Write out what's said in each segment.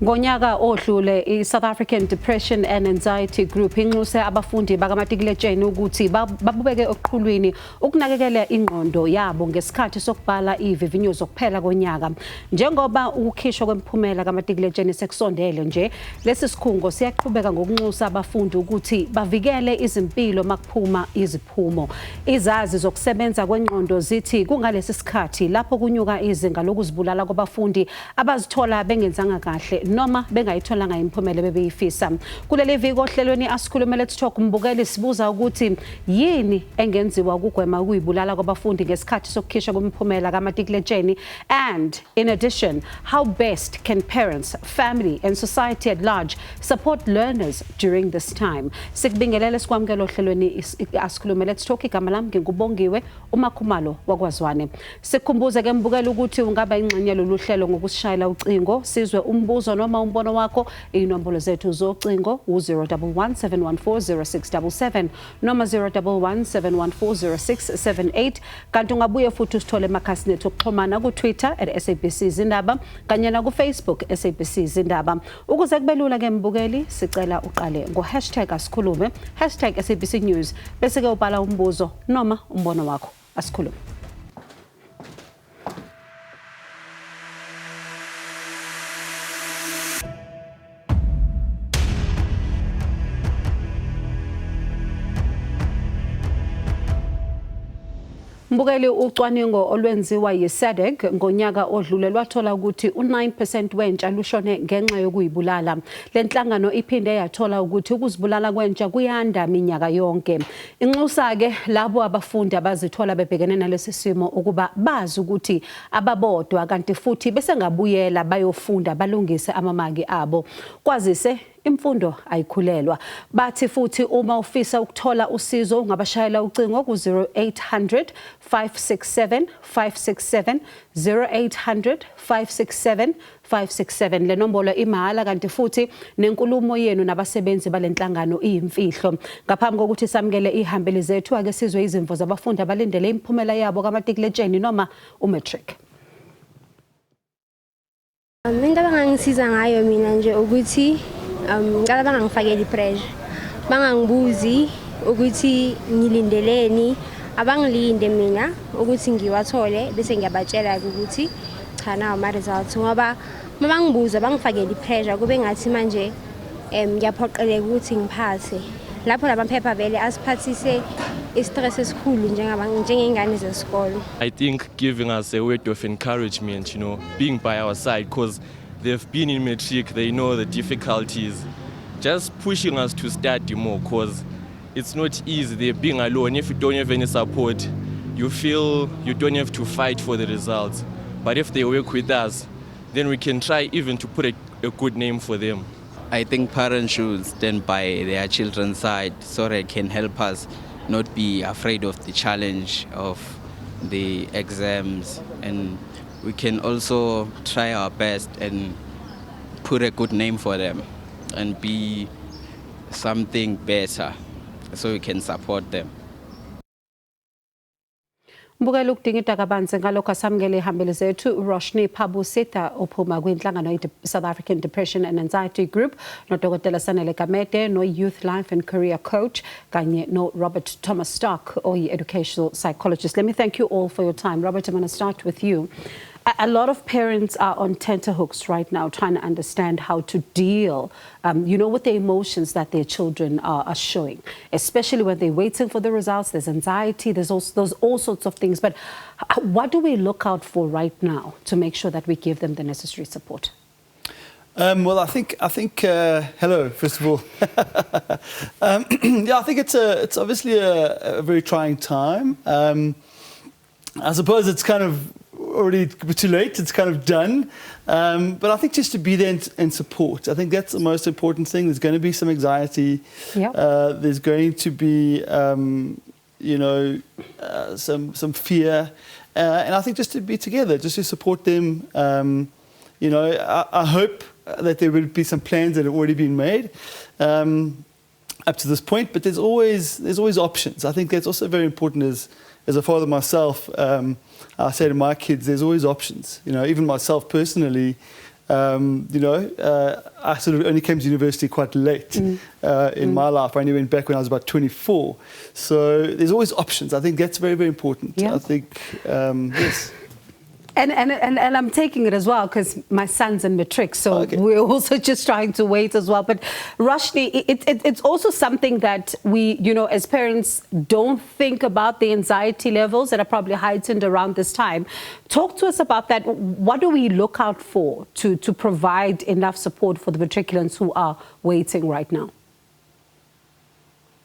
Ngonyaka odlule iSouth African Depression and Anxiety Group inxuse abafundi baka-matikuletsheni ukuthi bakubeke eqhulwini ukunakelela ingqondo yabo ngesikhathi sokubhala izivivinyo zokuphela konyaka. Njengoba ukukhishwa kwemiphumela ka-matikuletsheni sekusondele nje, lesisikhungu siyaqhubeka ngokunxusa abafundi ukuthi bavikele izimpilo makuphuma iziphumo. Izazi zokusebenza kwengqondo zithi kungalesi sikhathi lapho kunyuka izinga lokuzibulala kwabafundi abazithola bengenzanga kahle noma bengayitholanga imiphumela bebeyifisa. Kuleli viki ohlelweni I Asikhulume Let's Talk mbukeli sibuza ukuthi yini engenziwa ukugwema ukuyibulala kwabafundi ngesikhathi sokukhishwa kwemiphumela ka-matikuletsheni, and in addition, how best can parents, family and society at large support learners during this time. Sikubingelele sikwamukela ohlelweni I Asikhulume Let's Talk. Igama lami ngingubongiwe umakhumalo wakwazwane. Sikhumbuze ke mbukeli ukuthi ungaba ingxenye lolu hlelo ngokusishayela ucingo sizwe umbuzo noma umbono wakho. Inombolo zethu zocingo u-011 714 0677 noma 011 714 0678. Kanti ungabuye futhi usithole emakhasini ethu okuxhumana ku-Twitter @SABC Izindaba kanye na ku-Facebook SABC Izindaba. Ukuze kube lula ke mbukeli, sicela uqale ngo#Asikhulume, #SABC News bese ke ubhala umbuzo noma umbono wakho. Asikhulume. Mbukeli, ucwaningo olwenziwa yi-SADC ngonyaka odlule lwathola ukuthi u9% wentsha lushone ngenxa yokuyibulala. Lenhlangano iphinde yathola ukuthi ukuzibulala kwentsha kuyanda minyaka yonke. Inxusa ke labo abafundi abazithola bebhekene nalesi simo ukuba bazi ukuthi ababodwa kanti futhi bese ngabuyela bayofunda balungise amamaki abo. Kwazise imfundo ayikhulelwa. Bathi futhi uma ufisa ukuthola usizo ungabashayela ucingo ku-0800 567 567 0800 567 567. Le nombolo imahhala kanti futhi nenkulumo yenu nabasebenzi balenhlangano iyimfihlo. Ngaphambi kokuthi samukele ihambeli zethu ake sizwe izimvo zabafundi abalindele imiphumela yabo ka-matikuletsheni noma umatric. Into abangangisiza ngayo mina nje ukuthi ngicela bangangifakeli pressure, bangangibuzi ukuthi ngilindeleni, abangilinde mina ukuthi ngiwathole bese ngiyabatshela ukuthi cha nawo ama results, ngoba mabangibuza bangifakeli pressure kube ngathi manje ngiyaphoqeleka ukuthi ngiphase. Lapho lamaphepha vele asiphathise istress esikhulu njengengane zesikole. I think giving us a word of encouragement, being by our side, because they've been in matric, they know the difficulties, just pushing us to study more, because it's not easy. They're being alone. If you don't have any support, you feel you don't have to fight for the results. But if they work with us, then we can try even to put a good name for them. I think parents should stand by their children's side so they can help us not be afraid of the challenge of the exams, and we can also try our best and put a good name for them and be something better so we can support them. Mbukela ukudingida kabanzi ngalokho asamukele ihambeli zethu Roshni Phabusitha ophuma kwinhlangano ye-South African Depression and Anxiety Group, noDokotela Sanele Kamete, no-Youth Life and Career Coach kanye no-Robert Thomas Stark, educational psychologist. Let me thank you all for your time. Robert, I'm going to start with you. A lot of parents are on tenterhooks right now trying to understand how to deal, with the emotions that their children are showing, especially when they're waiting for the results. There's anxiety, there's all sorts of things. But what do we look out for right now to make sure that we give them the necessary support? Well, I think hello, first of all. Yeah, I think it's obviously a very trying time. I suppose it's kind of already too late, it's kind of done. But I think just to be there and support, I think that's the most important thing. There's going to be some anxiety. Yep. There's going to be, some fear. And I think just to be together, just to support them. I hope that there would be some plans that have already been made up to this point, but there's always options. I think that's also very important as a father myself. I say to my kids, there's always options. Even myself personally, I sort of only came to university quite late in my life. I only went back when I was about 24. So there's always options. I think that's very, very important. Yeah. I think, yes. And I'm taking it as well because my son's in matric, so we're also just trying to wait as well. But Roshni, it's also something that we, as parents, don't think about the anxiety levels that are probably heightened around this time. Talk to us about that. What do we look out for to provide enough support for the matriculants who are waiting right now?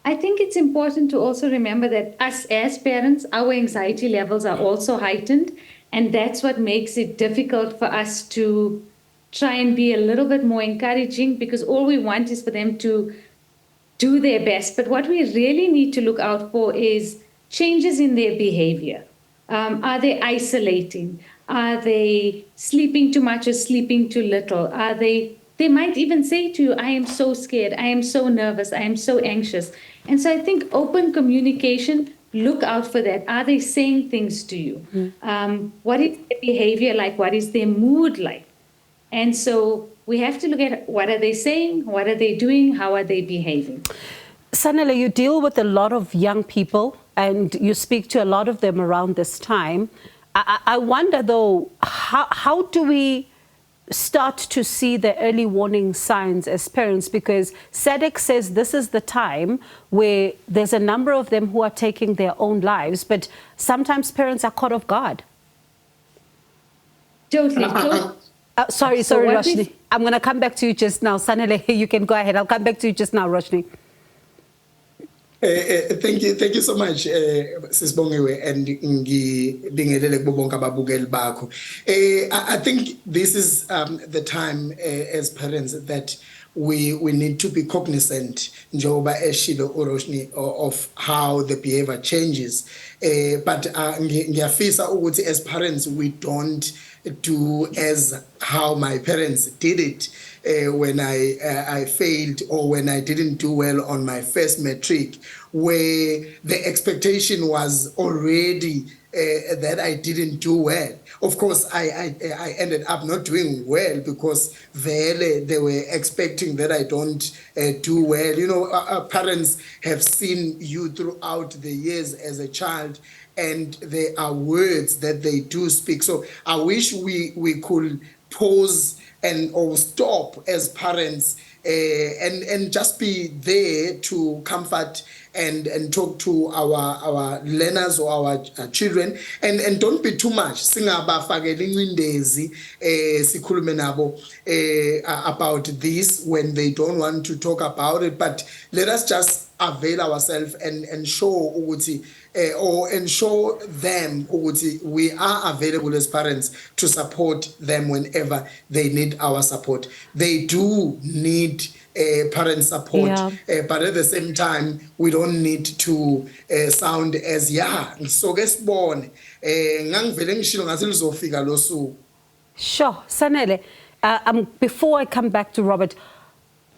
I think it's important to also remember that us as parents, our anxiety levels are also heightened. And that's what makes it difficult for us to try and be a little bit more encouraging, because all we want is for them to do their best. But what we really need to look out for is changes in their behavior. Are they isolating? Are they sleeping too much or sleeping too little? They might even say to you, I am so scared, I am so nervous, I am so anxious. And so I think open communication, look out for that. Are they saying things to you? What is their behavior like? What is their mood like? And so we have to look at what are they saying? What are they doing? How are they behaving? Sanele, you deal with a lot of young people and you speak to a lot of them around this time. I wonder, though, how do we start to see the early warning signs as parents? Because SADC says this is the time where there's a number of them who are taking their own lives, but sometimes parents are caught off guard. Totally. Sorry, Roshni. I'm going to come back to you just now. Sanele, you can go ahead. I'll come back to you just now, Roshni. Thank you so much, Sisbongiwe, and ngibingelele kubo bonke ababukeli bakho. I think this is the time as parents that we need to be cognizant, Njengoba eshilo uRoshni, of how the behavior changes. But ngiyafisa ukuthi as parents we don't do as how my parents did it when I failed or when I didn't do well on my first matric, where the expectation was already that I didn't do well. Of course, I ended up not doing well because they were expecting that I don't do well. Our parents have seen you throughout the years as a child, and there are words that they do speak. So I wish we could pause or stop as parents and just be there to comfort and talk to our learners or our children, and don't be too much. Singabafakela ingcindezi sikhulume nabo about this when they don't want to talk about it, but let us just avail ourselves and show ukuthi and show them ukuthi we are available as parents to support them whenever they need our support. They do need parent support, but at the same time we don't need to sound as so ngesibone ngangivele ngishilo ngathi lizofika lo suku. Sure, Sanele, before I come back to Robert,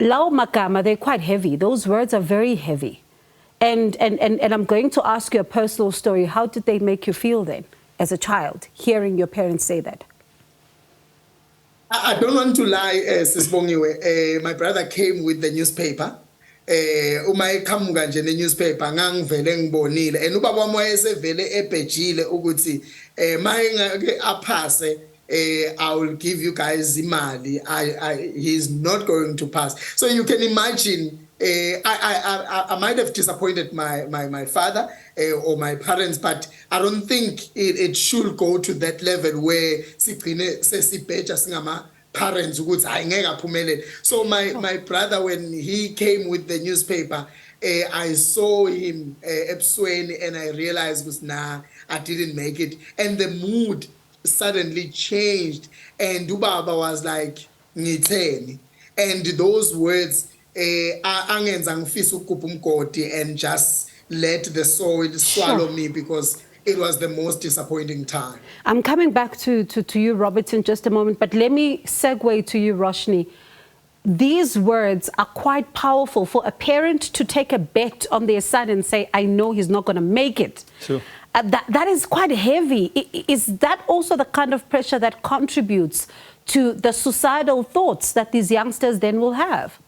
Lao Magama, they're quite heavy. Those words are very heavy. And I'm going to ask you a personal story. How did they make you feel then, as a child, hearing your parents say that? I don't want to lie, Sisbongiwe. My brother came with the newspaper. Uma eqhamuka nje ne-newspaper ngangivele ngibonile, and ubaba wami wayesevele ebhejile ukuthi mayengake aphase I will give you guys imali. He's not going to pass. So you can imagine, I might have disappointed my father or my parents, but I don't think it should go to that level where parents would say. So my brother, when he came with the newspaper, I saw him and I realized I didn't make it, and the mood suddenly changed, and Ubaba was like ngitheni, and those words angenza ngifisa ukukhupha umgodi and just let the soil swallow me, because it was the most disappointing time. I'm coming back to you, Robert, in just a moment, but let me segue to you, Roshni. These words are quite powerful for a parent to take a bet on their son and say, I know he's not going to make it. Sure. That is quite heavy. Is that also the kind of pressure that contributes to the suicidal thoughts that these youngsters then will have.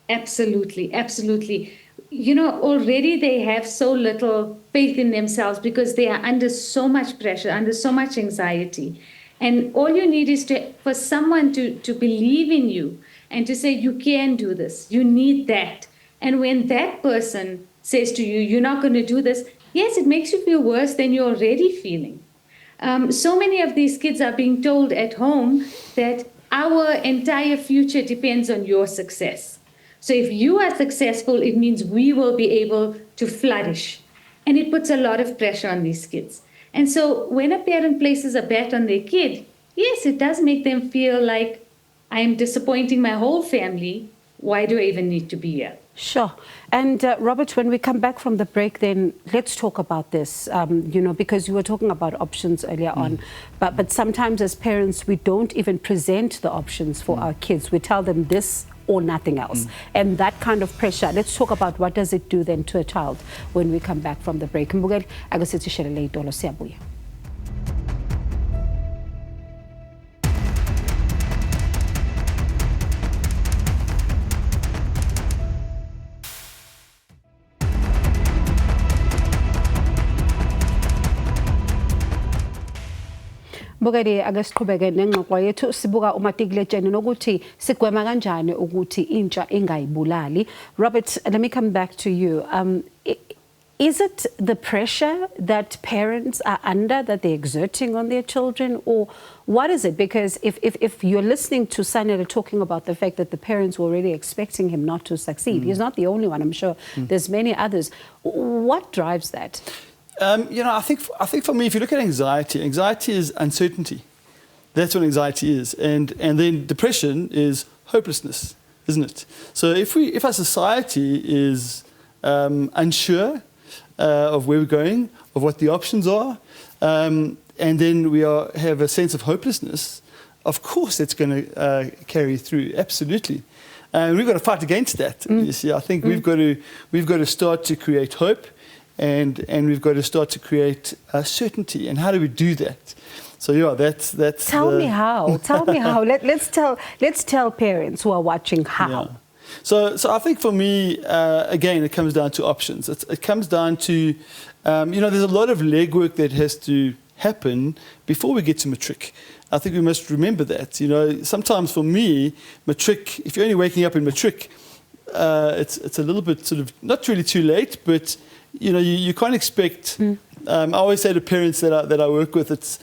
Absolutely, absolutely. You know, already they have so little faith in themselves because they are under so much pressure, under so much anxiety. And all you need is for someone to believe in you and to say, you can do this, you need that. And when that person says to you, you're not going to do this, yes, it makes you feel worse than you're already feeling. So many of these kids are being told at home that our entire future depends on your success. So if you are successful, it means we will be able to flourish. And it puts a lot of pressure on these kids. And so when a parent places a bet on their kid, yes, it does make them feel like, I am disappointing my whole family. Why do I even need to be here? Sure. And Robert, when we come back from the break, then let's talk about this, you know, because you were talking about options earlier on. But sometimes as parents, we don't even present the options for our kids. We tell them this or nothing else. And that kind of pressure, let's talk about what does it do then to a child when we come back from the break. Mbukeli, akusithishele itolo siyabuya. Mbukeli, ake siqhubeke nengxoxo yethu sibuka uMatikuletsheni nokuthi sigwema kanjani ukuthi intsha ingayibulali. Robert, let me come back to you. Is it the pressure that parents are under that they're exerting on their children, or what is it? Because if you're listening to Sanele talking about the fact that the parents were already expecting him not to succeed, he's not the only one, I'm sure there's many others. What drives that? You know, I think for me, if you look at anxiety, anxiety is uncertainty. That's what anxiety is. And then depression is hopelessness, isn't it? So if our society is unsure of where we're going, of what the options are, and then we have a sense of hopelessness, of course that's going to carry through, absolutely. And we've got to fight against that. You see, I think we've got to start to create hope. And we've got to start to create certainty. And how do we do that? So yeah, that's. Tell me how. Tell me how. Let's tell parents who are watching how. Yeah. So I think for me, again, it comes down to options. It comes down to, you know, there's a lot of legwork that has to happen before we get to matric. I think we must remember that. You know, sometimes for me, matric, if you're only waking up in matric, it's a little bit sort of not really too late, but you know, you can't expect. I always say to parents that I work with, it's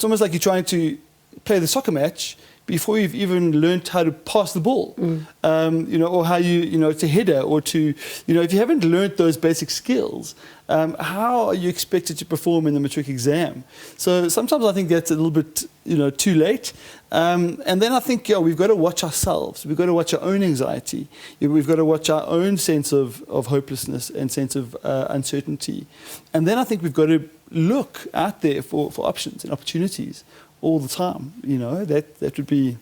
almost like you're trying to play the soccer match before you've even learned how to pass the ball, you know, or how to header, or to, you know, if you haven't learned those basic skills, how are you expected to perform in the matric exam? So sometimes I think that's a little bit, you know, too late. And then I think, yeah, we've got to watch ourselves. We've got to watch our own anxiety. We've got to watch our own sense of hopelessness and sense of uncertainty. And then I think we've got to look out there for options and opportunities all the time. You know, that would be,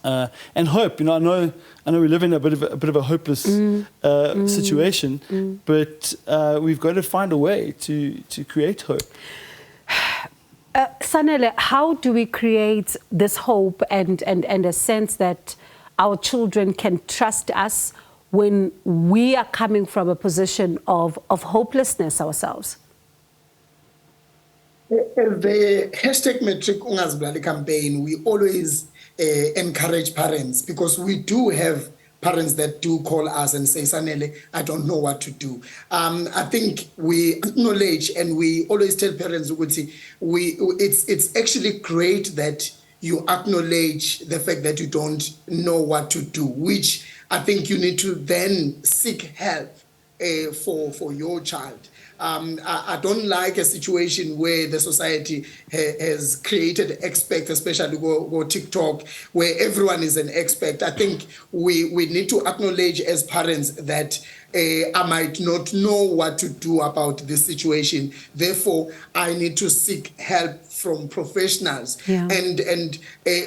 and hope. You know, I know we live in a bit of a hopeless situation, but we've got to find a way to create hope. Sanele, how do we create this hope and a sense that our children can trust us when we are coming from a position of hopelessness ourselves? The hashtag Matric Ungazibulali campaign, we always encourage parents, because we do have parents that do call us and say, Sanele, I don't know what to do. I think we acknowledge, and we always tell parents, it's actually great that you acknowledge the fact that you don't know what to do, which I think you need to then seek help for your child. I don't like a situation where the society has created experts, especially go TikTok, where everyone is an expert. I think we need to acknowledge as parents that I might not know what to do about this situation. Therefore, I need to seek help from professionals. Yeah. And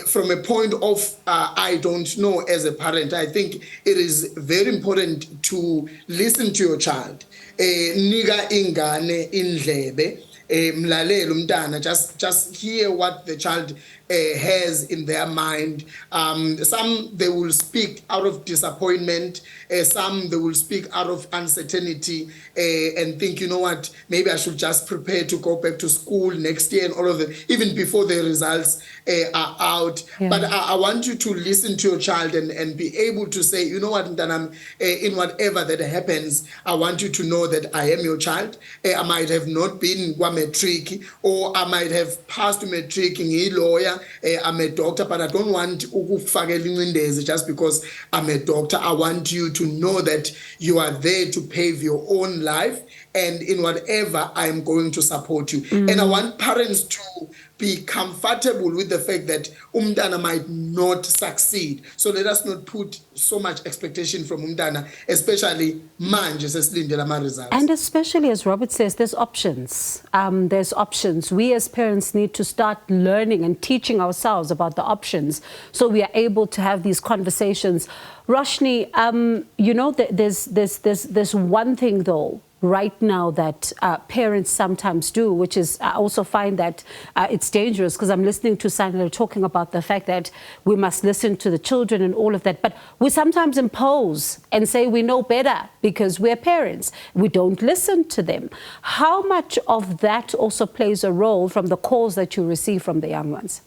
from a point of I don't know as a parent, I think it is very important to listen to your child. Nika ingane indlebe, mlalele umntana, just hear what the child has in their mind. Some they will speak out of disappointment, some they will speak out of uncertainty and think, you know what, maybe I should just prepare to go back to school next year and all of that, even before the results are out. Yeah. But I want you to listen to your child and be able to say, you know what, Ntanam, in whatever that happens, I want you to know that I am your child. I might have not been matric, or I might have passed matric, lawyer, I'm a doctor, but I don't want just because I'm a doctor. I want you to know that you are there to pave your own life, and in whatever, I'm going to support you. And I want parents to be comfortable with the fact that umntana might not succeed. So let us not put so much expectation from umntana, especially manje sesilindele ama results. And especially, as Robert says, there's options. There's options. We as parents need to start learning and teaching ourselves about the options so we are able to have these conversations. Roshni, you know, there's one thing though right now that parents sometimes do, which is, I also find that it's dangerous, because I'm listening to Sanela talking about the fact that we must listen to the children and all of that, but we sometimes impose and say we know better because we're parents. We don't listen to them. How much of that also plays a role from the calls that you receive from the young ones?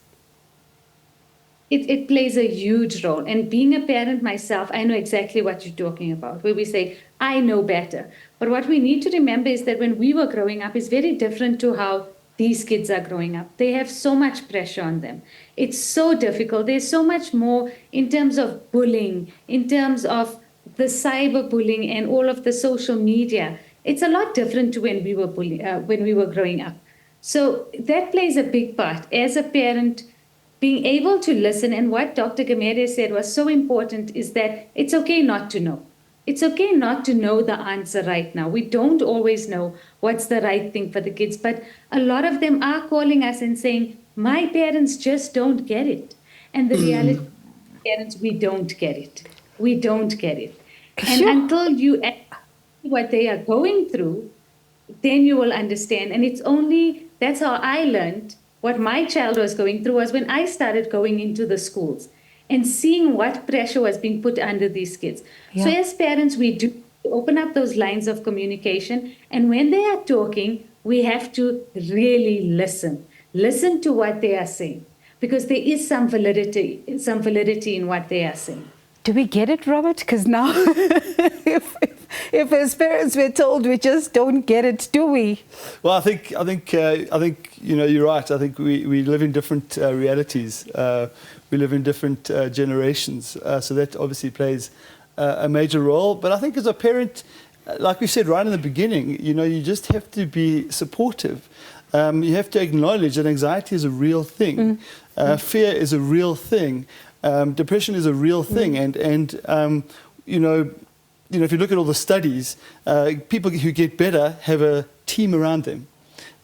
It plays a huge role. And being a parent myself, I know exactly what you're talking about, where we say, I know better. But what we need to remember is that when we were growing up is very different to how these kids are growing up. They have so much pressure on them. It's so difficult. There's so much more in terms of bullying, in terms of the cyberbullying and all of the social media. It's a lot different to when we were growing up. So that plays a big part. As a parent, being able to listen, and what Dr. Gamere said was so important, is that it's okay not to know. It's okay not to know the answer right now. We don't always know what's the right thing for the kids, but a lot of them are calling us and saying, my parents just don't get it. And the reality, parents, we don't get it. We don't get it. And until you ask what they are going through, then you will understand. And it's only, that's how I learned what my child was going through, was when I started going into the schools and seeing what pressure was being put under these kids. Yeah. So as parents, we do open up those lines of communication. And when they are talking, we have to really listen. Listen to what they are saying, because there is some validity in what they are saying. Do we get it, Robert? Because now, if as parents we're told we just don't get it, do we? Well, I think you know, you're right. I think we live in different realities. We live in different generations, so that obviously plays a major role. But I think as a parent, like we said right in the beginning, you know, you just have to be supportive. You have to acknowledge that anxiety is a real thing. Fear is a real thing. Depression is a real thing, and you know, if you look at all the studies, people who get better have a team around them.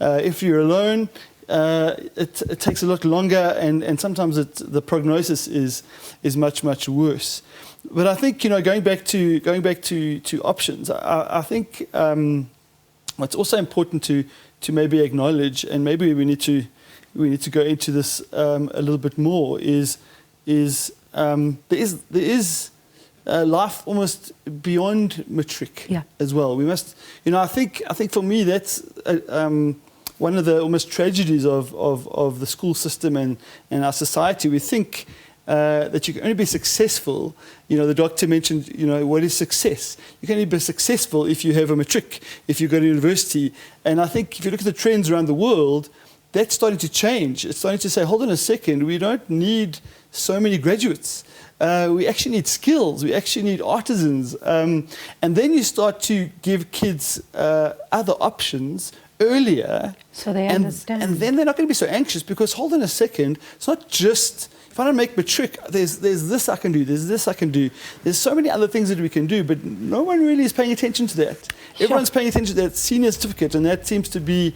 If you're alone, it takes a lot longer, and sometimes the prognosis is much worse. But I think, you know, going back to options, I think what's also important to maybe acknowledge, and maybe we need to go into this a little bit more, is there is life almost beyond matric as well. We must, you know, I think for me that's one of the almost tragedies of the school system and our society. We think that you can only be successful. You know, the doctor mentioned, you know, what is success? You can only be successful if you have a matric, if you go to university. And I think if you look at the trends around the world, that's starting to change. It's starting to say, hold on a second, we don't need so many graduates. We actually need skills. We actually need artisans. And then you start to give kids other options earlier. So they understand. And then they're not going to be so anxious, because hold on a second, it's not just, if I don't make matric, there's this I can do, there's this I can do. There's so many other things that we can do, but no one really is paying attention to that. Sure. Everyone's paying attention to that senior certificate, and that seems to be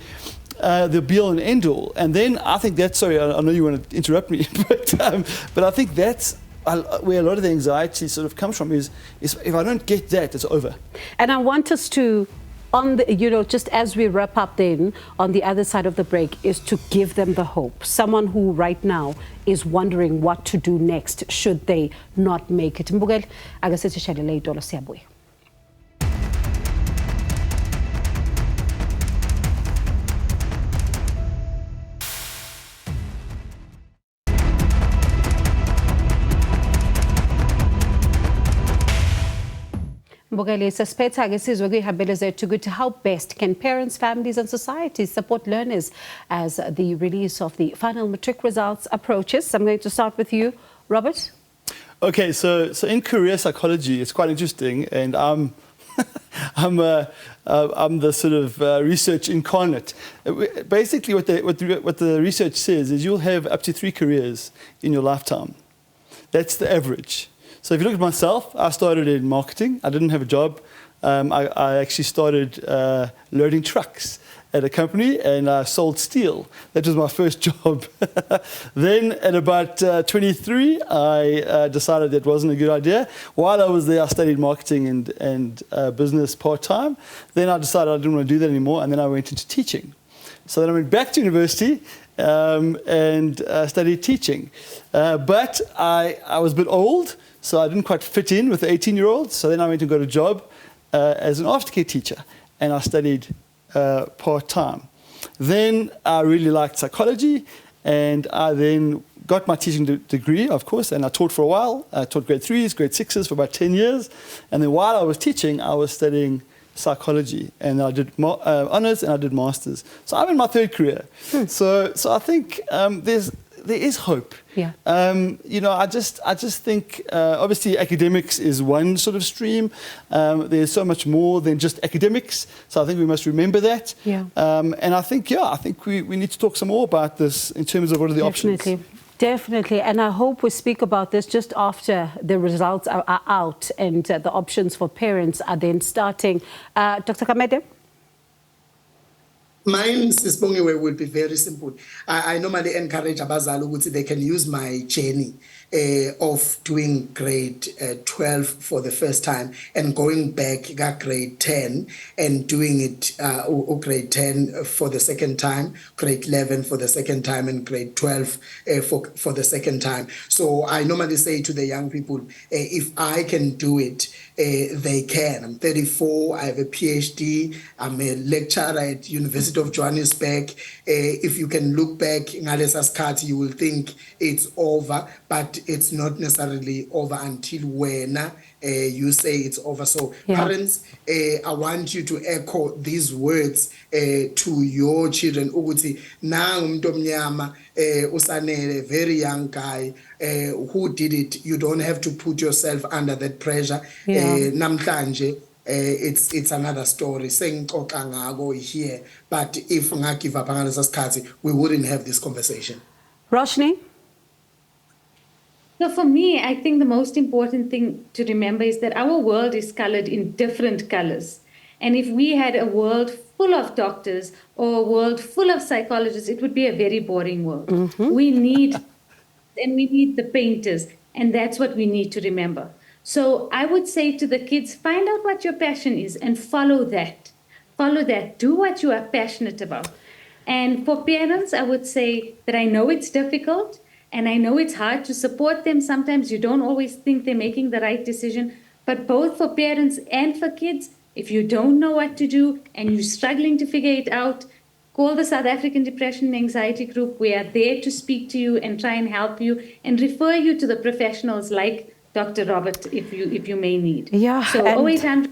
the be-all and end-all. And then I think that's, sorry, I know you want to interrupt me, but I think that's where a lot of the anxiety sort of comes from, is if I don't get that, it's over. And I want us to on the, you know, just as we wrap up then, on the other side of the break, is to give them the hope. Someone who right now is wondering what to do next should they not make it. Mbukeli, akasithi shalele idolo siyabuya. Mbukeli, sesiphetha-ke sizwe kuy'hambele zethu ukuthi how best can parents, families and societies support learners as the release of the final matric results approaches. I'm going to start with you, Robert. Okay, so in career psychology, it's quite interesting, and I'm the sort of research incarnate. Basically, what the research says is you'll have up to 3 careers in your lifetime. That's the average. So if you look at myself, I started in marketing. I didn't have a job. I actually started loading trucks at a company, and I sold steel. That was my first job. Then at about 23, I decided that wasn't a good idea. While I was there, I studied marketing and business part-time. Then I decided I didn't want to do that anymore, and then I went into teaching. So then I went back to university and studied teaching. But I was a bit old, so I didn't quite fit in with the 18-year-olds. So then I went and got a job as an aftercare teacher, and I studied part-time. Then I really liked psychology, and I then got my teaching degree, of course, and I taught for a while. I taught grade 3s, grade 6s for about 10 years. And then while I was teaching, I was studying psychology, and I did honours and I did masters. So I'm in my 3rd career. So I think there is hope. Yeah. You know, I just think obviously academics is one sort of stream. There's so much more than just academics. So I think we must remember that. Yeah. And I think we need to talk some more about this in terms of what are the options. Definitely, and I hope we speak about this just after the results are out and the options for parents are then starting. Dr. Kamede? Mine, Sisbongiwe, will be very simple. I normally encourage abazali ukuthi they can use my journey of doing grade 12 for the first time and going back grade 10 and doing it or grade 10 for the second time, grade 11 for the second time, and grade 12 for the second time. So I normally say to the young people, if I can do it, they can. I'm 34, I have a PhD, I'm a lecturer at University of Johannesburg. If you can look back in I Asikhulume, you will think it's over, but it's not necessarily over until when you say it's over. So parents, I want you to echo these words to your children. Ukuthi nang umuntu omnyama usanele, very young guy who did it. You don't have to put yourself under that pressure. Namhlanje it's another story. Sengixoxa ngako here, but if ngagive up ngalesa sikhathi, we wouldn't have this conversation. Roshni? So for me, I think the most important thing to remember is that our world is colored in different colors. And if we had a world full of doctors or a world full of psychologists, it would be a very boring world. We need the painters, and that's what we need to remember. So I would say to the kids, find out what your passion is and follow that. Follow that. Do what you are passionate about. And for parents, I would say that I know it's difficult, and I know it's hard to support them. Sometimes you don't always think they're making the right decision. But both for parents and for kids, if you don't know what to do and you're struggling to figure it out, call the South African Depression and Anxiety Group. We are there to speak to you and try and help you and refer you to the professionals like Dr. Robert if you may need. Yeah. So 0800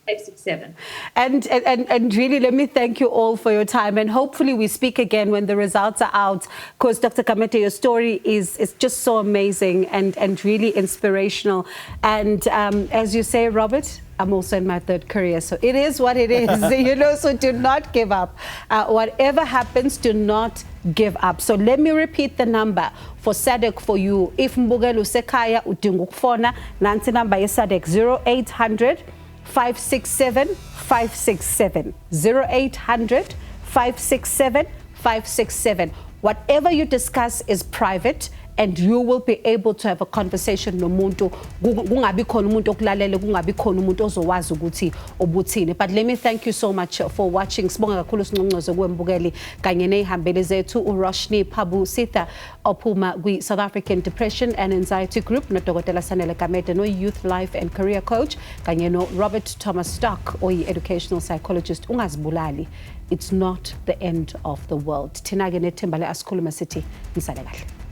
567. And really, let me thank you all for your time, and hopefully we speak again when the results are out, because Dr. Kamete, your story is just so amazing and really inspirational. And as you say, Robert, I'm also in my 3rd career, so it is what it is, you know, so do not give up. Whatever happens, do not give up. So let me repeat the number for SADC for you. If Mbugelo Sekaya udinga ukufona, nansi number ye SADC 0800 567 567 0800 567 567. Whatever you discuss is private and you will be able to have a conversation nomuntu kungabi khona umuntu okulalele kungabi khona umuntu ozowazi ukuthi obuthini. But let me thank you so much for watching. Sibonga kakhulu sinqonqozo kwembukeli kanye nezihambele zethu uRoshni Phabu Sitha ophuma kwi South African Depression and Anxiety Group, noDokotela Sanele Kamede no Youth Life and Career Coach kanye no Robert Thomas Stock oyi Educational Psychologist. Ungazibulali, it's not the end of the world. Thina ke nethemba le Asikhulume sithi nisale kahle.